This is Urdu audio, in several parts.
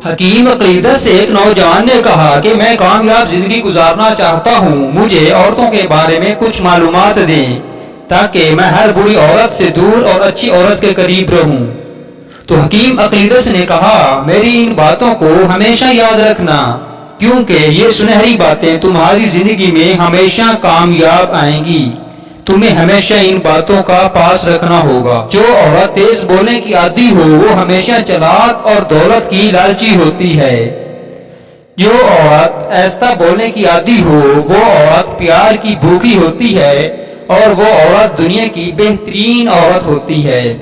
حکیم عقیدت سے ایک نوجوان نے کہا کہ میں کامیاب زندگی گزارنا چاہتا ہوں، مجھے عورتوں کے بارے میں کچھ معلومات دیں تاکہ میں ہر بری عورت سے دور اور اچھی عورت کے قریب رہوں۔ تو حکیم عقیدت نے کہا، میری ان باتوں کو ہمیشہ یاد رکھنا، کیونکہ یہ سنہری باتیں تمہاری زندگی میں ہمیشہ کامیاب آئیں گی۔ تمہیں ہمیشہ ان باتوں کا پاس رکھنا ہوگا۔ جو عورت تیز بولنے کی عادی ہو وہ ہمیشہ چلاک اور دولت کی لالچی ہوتی ہے۔ جو عورت ایسا بولنے کی عادی ہو وہ عورت پیار کی بھوکی ہوتی ہے اور وہ عورت دنیا کی بہترین عورت ہوتی ہے۔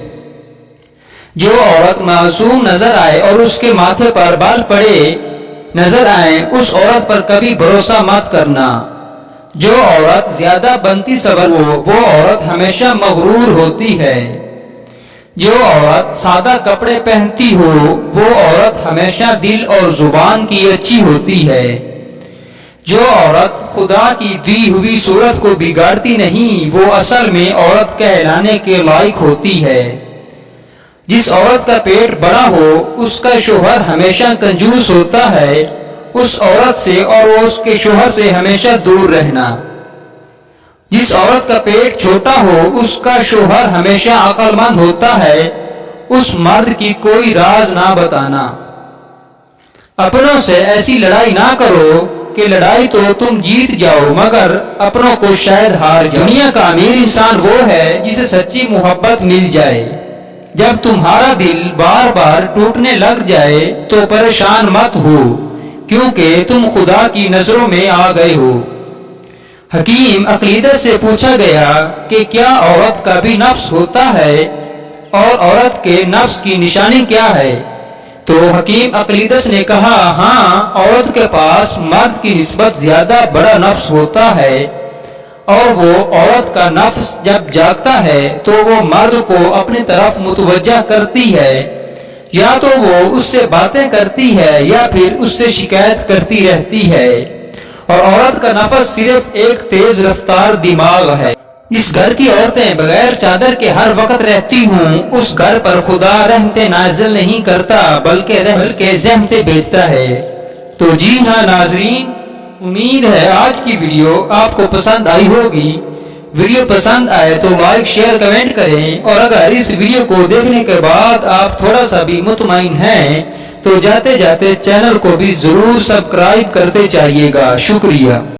جو عورت معصوم نظر آئے اور اس کے ماتھے پر بال پڑے نظر آئیں، اس عورت پر کبھی بھروسہ مت کرنا۔ جو عورت زیادہ بنتی صبر ہو وہ عورت ہمیشہ مغرور ہوتی ہے۔ جو عورت سادہ کپڑے پہنتی ہو وہ عورت ہمیشہ دل اور زبان کی اچھی ہوتی ہے۔ جو عورت خدا کی دی ہوئی صورت کو بگاڑتی نہیں وہ اصل میں عورت کہلانے کے لائق ہوتی ہے۔ جس عورت کا پیٹ بڑا ہو اس کا شوہر ہمیشہ کنجوس ہوتا ہے، اس عورت سے اور اس کے شوہر سے ہمیشہ دور رہنا۔ جس عورت کا پیٹ چھوٹا ہو اس کا شوہر ہمیشہ عقل مند ہوتا ہے، اس مرد کی کوئی راز نہ بتانا۔ اپنوں سے ایسی لڑائی نہ کرو کہ لڑائی تو تم جیت جاؤ مگر اپنوں کو شاید ہار جاؤ۔ دنیا کا امیر انسان وہ ہے جسے سچی محبت مل جائے۔ جب تمہارا دل بار بار ٹوٹنے لگ جائے تو پریشان مت ہو، کیونکہ تم خدا کی نظروں میں آ گئے ہو۔ حکیم عقیدت سے پوچھا گیا کہ کیا عورت کا بھی نفس ہوتا ہے اور عورت کے نفس کی نشانی کیا ہے؟ تو حکیم عقیدت نے کہا، ہاں، عورت کے پاس مرد کی نسبت زیادہ بڑا نفس ہوتا ہے، اور وہ عورت کا نفس جب جاگتا ہے تو وہ مرد کو اپنی طرف متوجہ کرتی ہے، یا تو وہ اس سے باتیں کرتی ہے یا پھر اس سے شکایت کرتی رہتی ہے۔ اور عورت کا نفس صرف ایک تیز رفتار دماغ ہے۔ جس گھر کی عورتیں بغیر چادر کے ہر وقت رہتی ہوں اس گھر پر خدا رحمتیں نازل نہیں کرتا بلکہ زحمتیں بھیجتا ہے۔ تو جی ہاں ناظرین، امید ہے آج کی ویڈیو آپ کو پسند آئی ہوگی۔ ویڈیو پسند آئے تو لائک، شیئر، کمنٹ کریں، اور اگر اس ویڈیو کو دیکھنے کے بعد آپ تھوڑا سا بھی مطمئن ہیں تو جاتے جاتے چینل کو بھی ضرور سبسکرائب کرتے جائیے گا۔ شکریہ۔